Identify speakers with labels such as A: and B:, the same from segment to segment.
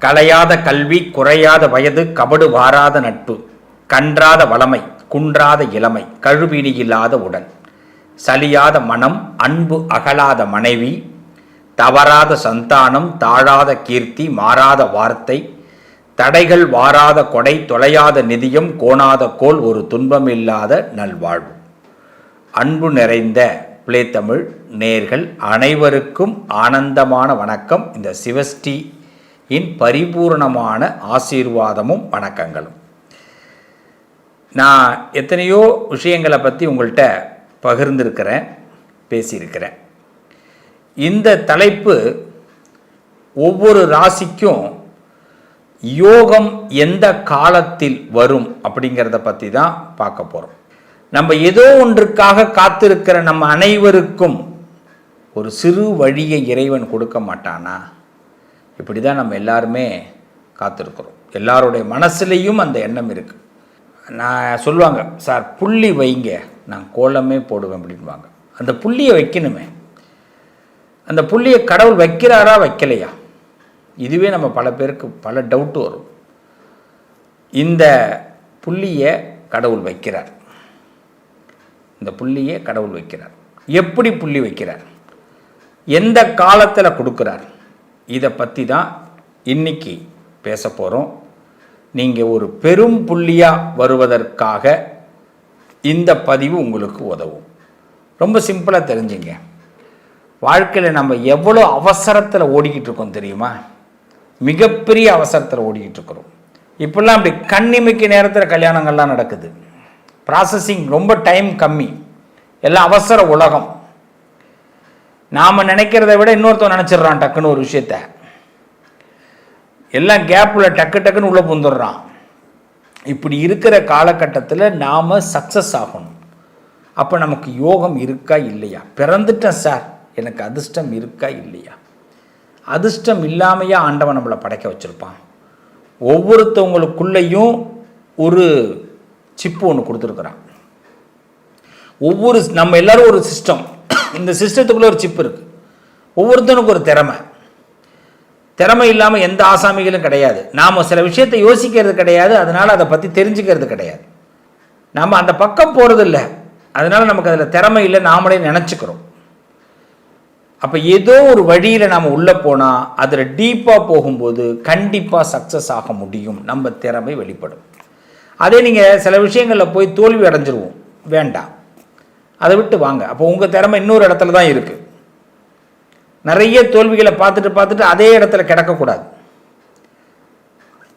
A: கலையாத கல்வி, குறையாத வயது, கபடு வாராத நட்பு, கன்றாத வளமை, குன்றாத இளமை, கழுவினியில்லாத உடல், சலியாத மனம், அன்பு அகலாத மனைவி, தவறாத சந்தானம், தாழாத கீர்த்தி, மாறாத வார்த்தை, தடைகள் வாராத கொடை, தொலையாத நிதியம், கோணாத கோல், ஒரு துன்பமில்லாத நல்வாழ்வு. அன்பு நிறைந்த பிளே தமிழ் நேயர்கள் அனைவருக்கும் ஆனந்தமான வணக்கம். இந்த சிவஸ்ரீ இன் பரிபூர்ணமான ஆசீர்வாதமும் வணக்கங்களும். நான் எத்தனையோ விஷயங்களை பற்றி உங்கள்கிட்ட பகிர்ந்திருக்கிறேன், பேசியிருக்கிறேன். இந்த தலைப்பு ஒவ்வொரு ராசிக்கும் யோகம் எந்த காலத்தில் வரும் அப்படிங்கிறத பற்றி தான் பார்க்க போகிறோம். நம்ம ஏதோ ஒன்றுக்காக காத்திருக்கிற நம்ம அனைவருக்கும் ஒரு சிறு வழியை இறைவன் கொடுக்க மாட்டானா? இப்படி தான் நம்ம எல்லாருமே காத்திருக்கிறோம். எல்லாருடைய மனசுலேயும் அந்த எண்ணம் இருக்குது. நான் சொல்லுவாங்க, சார் புள்ளி வைங்க, நான் கோலமே போடுவேன் அப்படின்வாங்க. அந்த புள்ளியை வைக்கணுமே. அந்த புள்ளியை கடவுள் வைக்கிறாரா வைக்கலையா? இதுவே நம்ம பல பேருக்கு பல டவுட்டு வரும். இந்த புள்ளியை கடவுள் வைக்கிறார். இந்த புள்ளியை கடவுள் வைக்கிறார். எப்படி புள்ளி வைக்கிறார்? எந்த காலத்தில் கொடுக்குறார்? இதை பற்றி தான் இன்னைக்கு பேச போகிறோம். நீங்கள் ஒரு பெரும் புள்ளியாக வருவதற்காக இந்த பதிவு உங்களுக்கு உதவும். ரொம்ப சிம்பிளாக தெரிஞ்சுங்க. வாழ்க்கையில் நம்ம எவ்வளோ அவசரத்தில் ஓடிக்கிட்டு இருக்கோம் தெரியுமா? மிகப்பெரிய அவசரத்தில் ஓடிக்கிட்டு இருக்கிறோம். இப்போல்லாம் அப்படி கண்ணிமைக்கு நேரத்தில் கல்யாணங்கள்லாம் நடக்குது. ப்ராசஸிங் ரொம்ப டைம் கம்மி. எல்லாம் அவசர உலகம். நாம் நினைக்கிறத விட இன்னொருத்தன் நினச்சிட்றான் டக்குன்னு ஒரு விஷயத்த. எல்லாம் கேப்பில் டக்கு டக்குன்னு உள்ளே புந்துடுறான். இப்படி இருக்கிற காலகட்டத்தில் நாம் சக்ஸஸ் ஆகணும். அப்போ நமக்கு யோகம் இருக்கா இல்லையா? பிறந்துட்டேன் சார், எனக்கு அதிர்ஷ்டம் இருக்கா இல்லையா? அதிர்ஷ்டம் இல்லாமையா ஆண்டவன் நம்மளை படைக்க வச்சுருப்பான். ஒவ்வொருத்தவங்களுக்குள்ளேயும் ஒரு சிப்பு ஒன்று கொடுத்துருக்குறான். நம்ம எல்லாரும் ஒரு சிஸ்டம். இந்த சிஸ்டத்துக்குள்ளே ஒரு சிப்பு இருக்குது. ஒவ்வொருத்தனுக்கு ஒரு திறமை இல்லாமல் எந்த ஆசாமிகளும் கிடையாது. நாம் சில விஷயத்தை யோசிக்கிறது கிடையாது, அதனால் அதை பற்றி தெரிஞ்சுக்கிறது கிடையாது. நாம் அந்த பக்கம் போகிறது இல்லை, அதனால் நமக்கு அதில் திறமை இல்லை, நாமளே நினச்சிக்கிறோம். அப்போ ஏதோ ஒரு வழியில் நாம் உள்ளே போனால் அதில் டீப்பாக போகும்போது கண்டிப்பாக சக்ஸஸ் ஆக முடியும். நம்ம திறமை வெளிப்படும். அதே நீங்கள் சில விஷயங்களில் போய் தோல்வி அடைஞ்சிருவோம், வேண்டாம், அதை விட்டு வாங்க. அப்போ உங்கள் திறமை இன்னொரு இடத்துல தான் இருக்குது. நிறைய தோல்விகளை பார்த்துட்டு அதே இடத்துல கிடக்கக்கூடாது.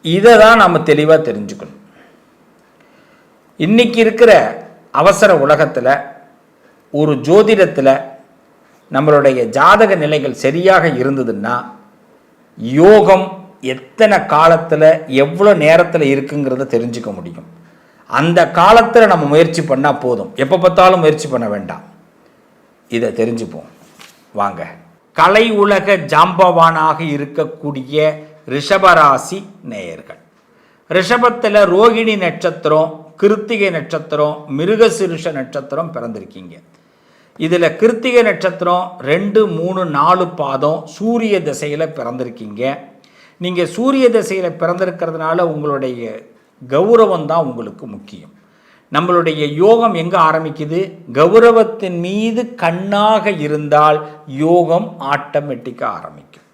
A: இதை தான் நாம் தெளிவாக தெரிஞ்சுக்கணும். இன்னைக்கு இருக்கிற அவசர உலகத்தில் ஒரு ஜோதிடத்தில் நம்மளுடைய ஜாதக நிலைகள் சரியாக இருந்ததுன்னா யோகம் எத்தனை காலத்தில் எவ்வளோ நேரத்தில் இருக்குங்கிறத தெரிஞ்சுக்க முடியும். அந்த காலத்தில் நம்ம முயற்சி பண்ணால் போதும். எப்போ பார்த்தாலும் முயற்சி பண்ண வேண்டாம். இதை தெரிஞ்சுப்போம் வாங்க. கலை உலக ஜாம்பவானாக இருக்கக்கூடிய ரிஷபராசி நேயர்கள், ரிஷபத்தில் ரோகிணி நட்சத்திரம், கிருத்திகை நட்சத்திரம், மிருகசிருஷ நட்சத்திரம் பிறந்திருக்கீங்க. இதில் கிருத்திகை நட்சத்திரம் 2, 3, 4 பாதம் சூரிய திசையில் பிறந்திருக்கீங்க. நீங்கள் சூரிய திசையில் பிறந்திருக்கிறதுனால உங்களுடைய கௌரவம் தான் உங்களுக்கு முக்கியம். நம்மளுடைய யோகம் எங்கே ஆரம்பிக்குது? கௌரவத்தின் மீது கண்ணாக இருந்தால் யோகம் ஆட்டோமேட்டிக்காக ஆரம்பிக்கும்.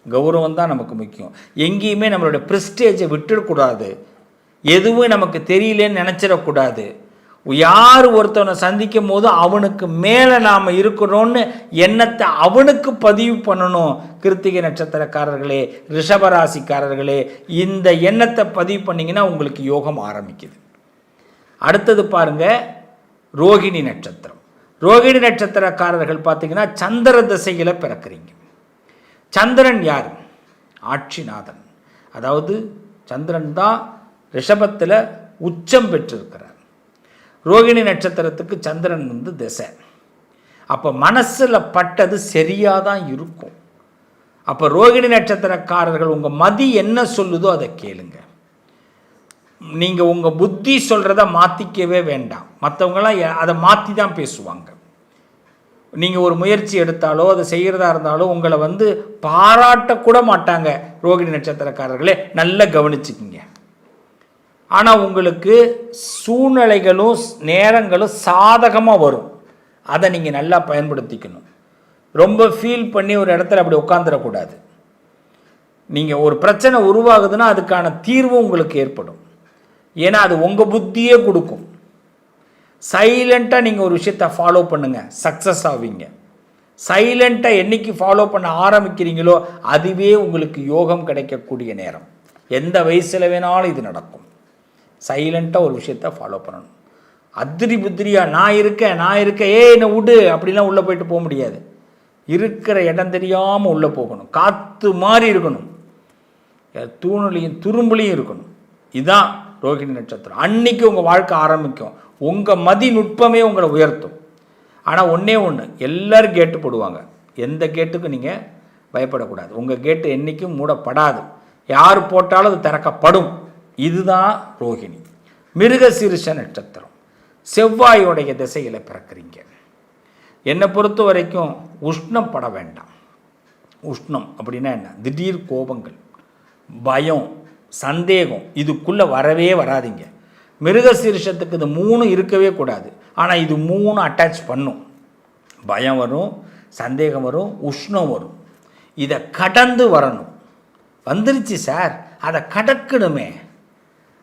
A: கௌரவம் தான் நமக்கு முக்கியம். எங்கேயுமே நம்மளுடைய ப்ரெஸ்டேஜை விட்டுடக்கூடாது. எதுவும் நமக்கு தெரியலன்னு நினச்சிடக்கூடாது. யார் ஒருத்தவனை சந்திக்கும் போது அவனுக்கு மேலே நாம் இருக்கிறோன்னு எண்ணத்தை அவனுக்கு பதிவு பண்ணணும். கிருத்திகை நட்சத்திரக்காரர்களே, ரிஷபராசிக்காரர்களே, இந்த எண்ணத்தை பதிவு பண்ணிங்கன்னா உங்களுக்கு யோகம் ஆரம்பிக்குது. அடுத்தது பாருங்க, ரோகிணி நட்சத்திரம். ரோகிணி நட்சத்திரக்காரர்கள் பார்த்தீங்கன்னா சந்திர திசையில் பிறக்கிறீங்க. சந்திரன் யார்? ஆட்சிநாதன். அதாவது சந்திரன் தான் ரிஷபத்தில் உச்சம் பெற்றிருக்கிறார். ரோகிணி நட்சத்திரத்துக்கு சந்திரன் திசை. அப்போ மனசில் பட்டது சரியாக தான் இருக்கும். அப்போ ரோகிணி நட்சத்திரக்காரர்கள் உங்கள் மதி என்ன சொல்லுதோ அதை கேளுங்க. நீங்கள் உங்கள் புத்தி சொல்கிறத மாற்றிக்கவே வேண்டாம். மற்றவங்களாம் அதை மாற்றி தான் பேசுவாங்க. நீங்கள் ஒரு முயற்சி எடுத்தாலோ அதை செய்கிறதா இருந்தாலோ உங்களை வந்து பாராட்டக்கூட மாட்டாங்க. ரோகிணி நட்சத்திரக்காரர்களே நல்லா கவனிச்சுக்கிங்க. ஆனால் உங்களுக்கு சூழ்நிலைகளும் நேரங்களும் சாதகமாக வரும். அதை நீங்கள் நல்லா பயன்படுத்திக்கணும். ரொம்ப ஃபீல் பண்ணி ஒரு இடத்துல அப்படி உட்காந்துடக்கூடாது. நீங்கள் ஒரு பிரச்சனை உருவாகுதுன்னா அதுக்கான தீர்வும் உங்களுக்கு ஏற்படும். ஏன்னா அது உங்கள் புத்தியே கொடுக்கும். சைலண்ட்டாக நீங்கள் ஒரு விஷயத்தை ஃபாலோ பண்ணுங்கள், சக்ஸஸ் ஆவீங்க. சைலண்ட்டாக என்றைக்கு ஃபாலோ பண்ண ஆரம்பிக்கிறீங்களோ அதுவே உங்களுக்கு யோகம் கிடைக்கக்கூடிய நேரம். எந்த வயசில் வேணாலும் இது நடக்கும். சைலண்ட்டாக ஒரு விஷயத்தை ஃபாலோ பண்ணணும். அதிரி புத்திரியா நான் இருக்கேன் என்னை விடு அப்படிலாம் உள்ளே போயிட்டு போக முடியாது. இருக்கிற இடம் தெரியாமல் உள்ளே போகணும். காற்று மாதிரி இருக்கணும், தூணுலையும் துரும்புலையும் இருக்கணும். இதுதான் ரோகிணி நட்சத்திரம். அன்னைக்கு உங்கள் வாழ்க்கை ஆரம்பிக்கும். உங்கள் மதிநுட்பமே உங்களை உயர்த்தும். ஆனால் ஒன்றே ஒன்று, எல்லோரும் கேட்டு போடுவாங்க. எந்த கேட்டுக்கும் நீங்கள் பயப்படக்கூடாது. உங்கள் கேட்டு என்றைக்கும் மூடப்படாது. யார் போட்டாலும் அது திறக்கப்படும். இதுதான் ரோகிணி. மிருகசீரிஷ நட்சத்திரம். செவ்வாயோடைய திசையில் பிறக்கிறீங்க. என்னை பொறுத்த வரைக்கும் உஷ்ணம் பட வேண்டாம். உஷ்ணம் அப்படின்னா என்ன? திடீர் கோபங்கள், பயம், சந்தேகம் இதுக்குள்ளே வரவே வராதிங்க. மிருகசீரிஷத்துக்கு இது 3 இருக்கவே கூடாது. ஆனால் இது 3 அட்டாச் பண்ணும். பயம் வரும், சந்தேகம் வரும், உஷ்ணம் வரும். இதை கடந்து வரணும். வந்துருச்சு சார், அதை கடக்கணுமே.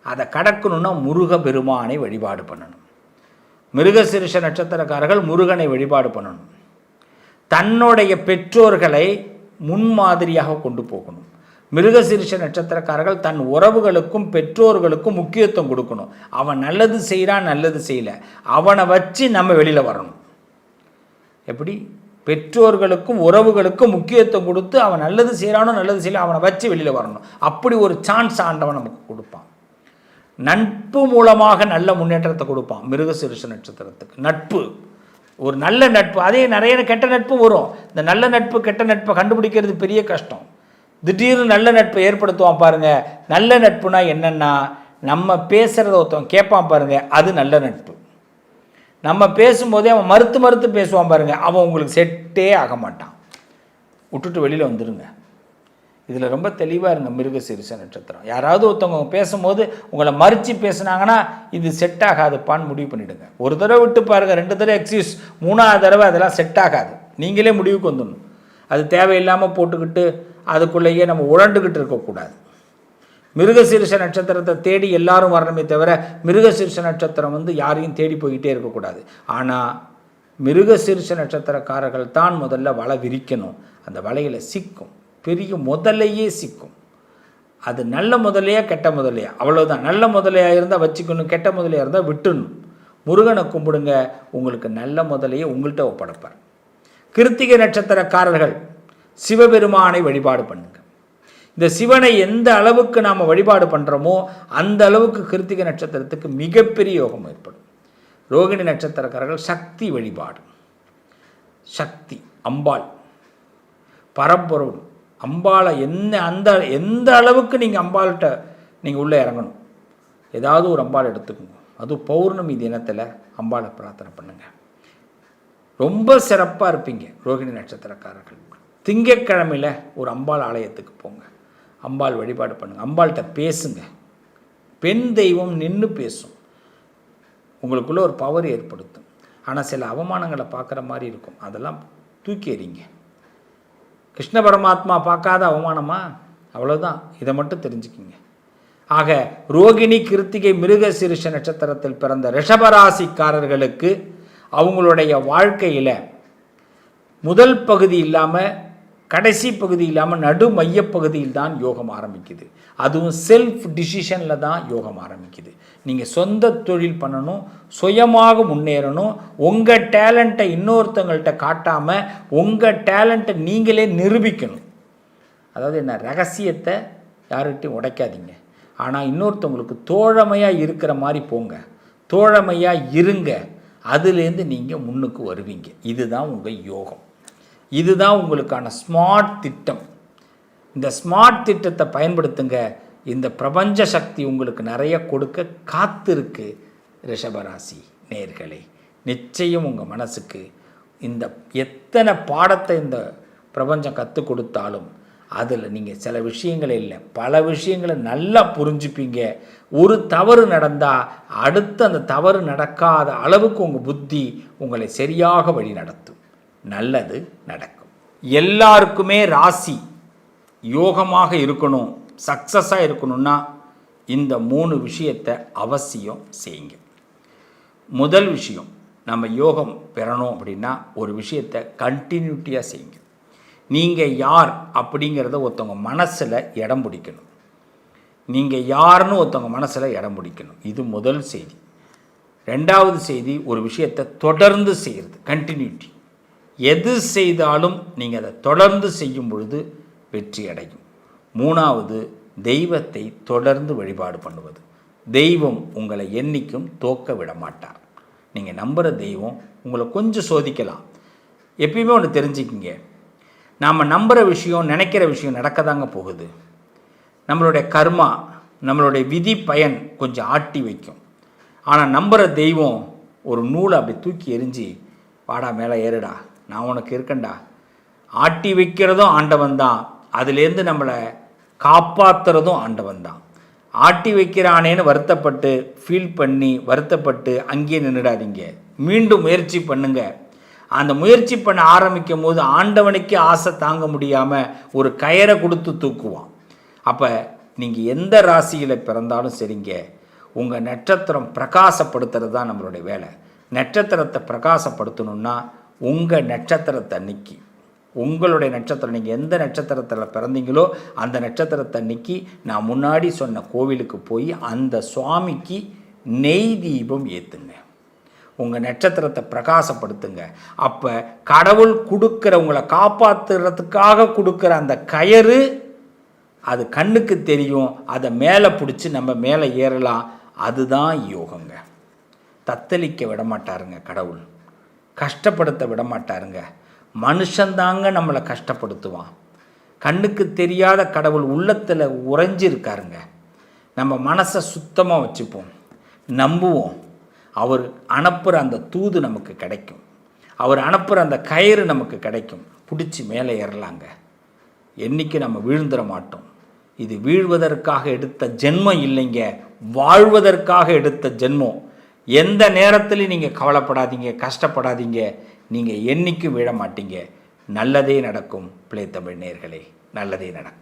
A: அதை கடக்கணுன்னா முருக பெருமானை வழிபாடு பண்ணணும். மிருகசீரிஷ நட்சத்திரக்காரர்கள் முருகனை வழிபாடு பண்ணணும். தன்னுடைய பெற்றோர்களை முன்மாதிரியாக கொண்டு போகணும். மிருகசீரிஷ நட்சத்திரக்காரர்கள் தன் உறவுகளுக்கும் பெற்றோர்களுக்கும் முக்கியத்துவம் கொடுக்கணும். அவன் நல்லது செய்கிறான், நல்லது செய்யலை, அவனை வச்சு நம்ம வெளியில் வரணும். எப்படி? பெற்றோர்களுக்கும் உறவுகளுக்கும் முக்கியத்துவம் கொடுத்து அவன் நல்லது செய்கிறானோ நல்லது செய்யலை அவனை வச்சு வெளியில் வரணும். அப்படி ஒரு சான்ஸ் ஆண்டவன் நமக்கு கொடுப்பான். நட்பு மூலமாக நல்ல முன்னேற்றத்தை கொடுப்பான். மிருகசீரிஷ நட்சத்திரத்துக்கு நட்பு, ஒரு நல்ல நட்பு. அதே நிறைய கெட்ட நட்பு வரும். இந்த நல்ல நட்பு கெட்ட நட்பை கண்டுபிடிக்கிறது பெரிய கஷ்டம். திடீர்னு நல்ல நட்பை ஏற்படுத்துவான் பாருங்கள். நல்ல நட்புனா என்னென்னா, நம்ம பேசுகிறத ஒருத்தவன் கேட்பான் பாருங்கள், அது நல்ல நட்பு. நம்ம பேசும்போதே அவன் மறுத்து பேசுவான் பாருங்கள், அவன் உங்களுக்கு செட்டே ஆக மாட்டான். விட்டுட்டு வெளியில் வந்துடுங்க. இதில் ரொம்ப தெளிவாக இருங்க. மிருகசீரிஷ நட்சத்திரம் யாராவது ஒருத்தவங்க பேசும்போது உங்களை மறுத்து பேசுனாங்கன்னா இது செட் ஆகாதுப்பான்னு முடிவு பண்ணிவிடுங்க. ஒரு தடவை விட்டு பாருங்கள், 2 தடவை எக்ஸ்கியூஸ், 3ஆவது தடவை அதெல்லாம் செட் ஆகாது. நீங்களே முடிவுக்கு வந்துடணும். அது தேவையில்லாமல் போட்டுக்கிட்டு அதுக்குள்ளேயே நம்ம உழண்டுக்கிட்டு இருக்கக்கூடாது. மிருகசீரிஷ நட்சத்திரத்தை தேடி எல்லாரும் வரணுமே தவிர மிருகசீரிஷ நட்சத்திரம் யாரையும் தேடி போய்கிட்டே இருக்கக்கூடாது. ஆனால் மிருகசீரிஷ நட்சத்திரக்காரர்கள் தான் முதல்ல வலை விரிக்கணும். அந்த வலையில் சிக்கும், பெரிய முதலையே சிக்கும். அது நல்ல முதலையா கெட்ட முதலையா அவ்வளோதான். நல்ல முதலையாக இருந்தால் வச்சுக்கணும், கெட்ட முதலையாக இருந்தால் விட்டுணும். முருகனை கும்பிடுங்க, உங்களுக்கு நல்ல முதலையை உங்கள்கிட்ட ஒப்படைப்பார். கிருத்திகை நட்சத்திரக்காரர்கள் சிவபெருமானை வழிபாடு பண்ணுங்க. இந்த சிவனை எந்த அளவுக்கு நாம் வழிபாடு பண்ணுறோமோ அந்த அளவுக்கு கிருத்திகை நட்சத்திரத்துக்கு மிகப்பெரிய யோகம் ஏற்படும். ரோகிணி நட்சத்திரக்காரர்கள் சக்தி வழிபாடு. சக்தி அம்பாள், பரம்பொருள் அம்பாளை எந்த அளவுக்கு நீங்கள் அம்பாள்கிட்ட நீங்கள் உள்ளே இறங்கணும். ஏதாவது ஒரு அம்பாள் எடுத்துக்கோங்க. அதுவும் பௌர்ணமி தினத்தில் அம்பாளை பிரார்த்தனை பண்ணுங்கள். ரொம்ப சிறப்பாக இருப்பீங்க ரோகிணி நட்சத்திரக்காரர்கள். திங்கட்கிழமையில் ஒரு அம்பாள் ஆலயத்துக்கு போங்க, அம்பாள் வழிபாடு பண்ணுங்கள், அம்பாள்கிட்ட பேசுங்க. பெண் தெய்வம் நின்று பேசும், உங்களுக்குள்ளே ஒரு பவர் ஏற்படுத்தும். ஆனால் சில அவமானங்களை பார்க்குற மாதிரி இருக்கும், அதெல்லாம் தூக்கி எறிங்க. கிருஷ்ண பரமாத்மா பார்க்காத அவமானமா? அவ்வளோதான். இதை மட்டும் தெரிஞ்சுக்கிங்க. ஆக ரோகிணி, கிருத்திகை, மிருகசீரிஷ நட்சத்திரத்தில் பிறந்த ரிஷபராசிக்காரர்களுக்கு அவங்களுடைய வாழ்க்கையில் முதல் பகுதி இல்லாமல் கடைசி பகுதி இல்லாமல் நடு மையப்பகுதியில் தான் யோகம் ஆரம்பிக்குது. அதுவும் செல்ஃப் டிசிஷனில் தான் யோகம் ஆரம்பிக்குது. நீங்கள் சொந்த தொழில் பண்ணணும், சுயமாக முன்னேறணும். உங்கள் டேலண்ட்டை இன்னொருத்தவங்கள்ட்ட காட்டாமல் உங்கள் டேலண்ட்டை நீங்களே நிரூபிக்கணும். அதாவது என்ன, ரகசியத்தை யார்கிட்டையும் உடைக்காதீங்க. ஆனால் இன்னொருத்தவங்களுக்கு தோழமையாக இருக்கிற மாதிரி போங்க, தோழமையாக இருங்க. அதுலேருந்து நீங்கள் முன்னுக்கு வருவீங்க. இதுதான் உங்கள் யோகம். இதுதான் உங்களுக்கான ஸ்மார்ட் திட்டம். இந்த ஸ்மார்ட் திட்டத்தை பயன்படுத்துங்க. இந்த பிரபஞ்ச சக்தி உங்களுக்கு நிறைய கொடுக்க காத்திருக்கு. ரிஷபராசி நேயர்களே, நிச்சயம் உங்கள் மனசுக்கு இந்த எத்தனை பாடத்தை இந்த பிரபஞ்சம் கற்றுக் கொடுத்தாலும் அதில் நீங்கள் சில விஷயங்கள் இல்லை, பல விஷயங்களை நல்லா புரிஞ்சுப்பீங்க. ஒரு தவறு நடந்தால் அடுத்து அந்த தவறு நடக்காத அளவுக்கு உங்கள் புத்தி உங்களை சரியாக வழி நடத்தும். நல்லது நடக்கும். எல்லாருக்குமே ராசி யோகமாக இருக்கணும், சக்ஸஸாக இருக்கணும்னா இந்த 3 விஷயத்தை அவசியம் செய்யுங்க. முதல் விஷயம், நம்ம யோகம் பெறணும் அப்படின்னா ஒரு விஷயத்தை கண்டினியூட்டியாக செய்யுங்க. நீங்கள் யார் அப்படிங்கிறத ஒருத்தவங்க மனசில் இடம் பிடிக்கணும். நீங்கள் யாருன்னு ஒருத்தவங்க மனசில் இடம் பிடிக்கணும். இது முதல் செய்தி. ரெண்டாவது செய்தி, ஒரு விஷயத்தை தொடர்ந்து செய்கிறது, கண்டினியூட்டி. எது செய்தாலும் நீங்கள் அதை தொடர்ந்து செய்யும் பொழுது வெற்றி அடையும். மூணாவது, தெய்வத்தை தொடர்ந்து வழிபாடு பண்ணுவது. தெய்வம் உங்களை என்றைக்கும் தோக்க விட மாட்டார். நீங்கள் நம்புகிற தெய்வம் உங்களை கொஞ்சம் சோதிக்கலாம். எப்பயுமே ஒன்று தெரிஞ்சுக்கிங்க, நாம் நம்புகிற விஷயம், நினைக்கிற விஷயம் நடக்க தாங்க போகுது. நம்மளுடைய கர்மா, நம்மளுடைய விதி பயன் கொஞ்சம் ஆட்டி வைக்கும். ஆனால் நம்புகிற தெய்வம் ஒரு நூலை அப்படி தூக்கி எரிஞ்சு, வாடா மேலே ஏறுடா, நான் உனக்கு இருக்கேன்டா, ஆட்டி வைக்கிறதும் ஆண்டவன் தான், அதுலேருந்து நம்மளை காப்பாற்றுறதும் ஆண்டவன் தான். ஆட்டி வைக்கிறானேன்னு வருத்தப்பட்டு ஃபீல் பண்ணி வருத்தப்பட்டு அங்கேயே நின்றுடாதீங்க, மீண்டும் முயற்சி பண்ணுங்க. அந்த முயற்சி பண்ண ஆரம்பிக்கும் போது ஆண்டவனுக்கே ஆசை தாங்க முடியாமல் ஒரு கயரை கொடுத்து தூக்குவான். அப்போ நீங்கள் எந்த ராசியில் பிறந்தாலும் சரிங்க, உங்கள் நட்சத்திரம் பிரகாசப்படுத்துறது தான் நம்மளுடைய வேலை. நட்சத்திரத்தை பிரகாசப்படுத்தணுன்னா உங்கள் நட்சத்திரத்தை அன்னைக்கு, உங்களுடைய நட்சத்திரம், நீங்கள் எந்த நட்சத்திரத்தில் பிறந்தீங்களோ அந்த நட்சத்திரத்தை அன்னைக்கு நான் முன்னாடி சொன்ன கோவிலுக்கு போய் அந்த சுவாமிக்கு நெய் தீபம் ஏற்றுங்க. உங்கள் நட்சத்திரத்தை பிரகாசப்படுத்துங்க. அப்போ கடவுள் கொடுக்குற, உங்களை காப்பாற்றுறதுக்காக கொடுக்குற அந்த கயிறு அது கண்ணுக்கு தெரியும். அதை மேலே பிடிச்சி நம்ம மேலே ஏறலாம். அதுதான் யோகங்க. தத்தளிக்க விடமாட்டாருங்க கடவுள், கஷ்டப்படுத்த விடமாட்டாருங்க. மனுஷந்தாங்க நம்மளை கஷ்டப்படுத்துவான். கண்ணுக்கு தெரியாத கடவுள் உள்ளத்தில் உறைஞ்சிருக்காருங்க. நம்ம மனசை சுத்தமாக வச்சுப்போம், நம்புவோம். அவர் அனுப்புகிற அந்த தூது நமக்கு கிடைக்கும், அவர் அனுப்புகிற அந்த கயிறு நமக்கு கிடைக்கும். பிடிச்சி மேலே ஏறலாங்க. என்றைக்கு நம்ம வீழ்ந்துட மாட்டோம். இது வீழ்வதற்காக எடுத்த ஜென்மம் இல்லைங்க, வாழ்வதற்காக எடுத்த ஜென்மம். எந்த நேரத்துலையும் நீங்கள் கவலைப்படாதீங்க, கஷ்டப்படாதீங்க. நீங்கள் என்றைக்கும் விழ மாட்டீங்க. நல்லதே நடக்கும். பிளே தமிழ் நேயர்களே, நல்லதே நடக்கும்.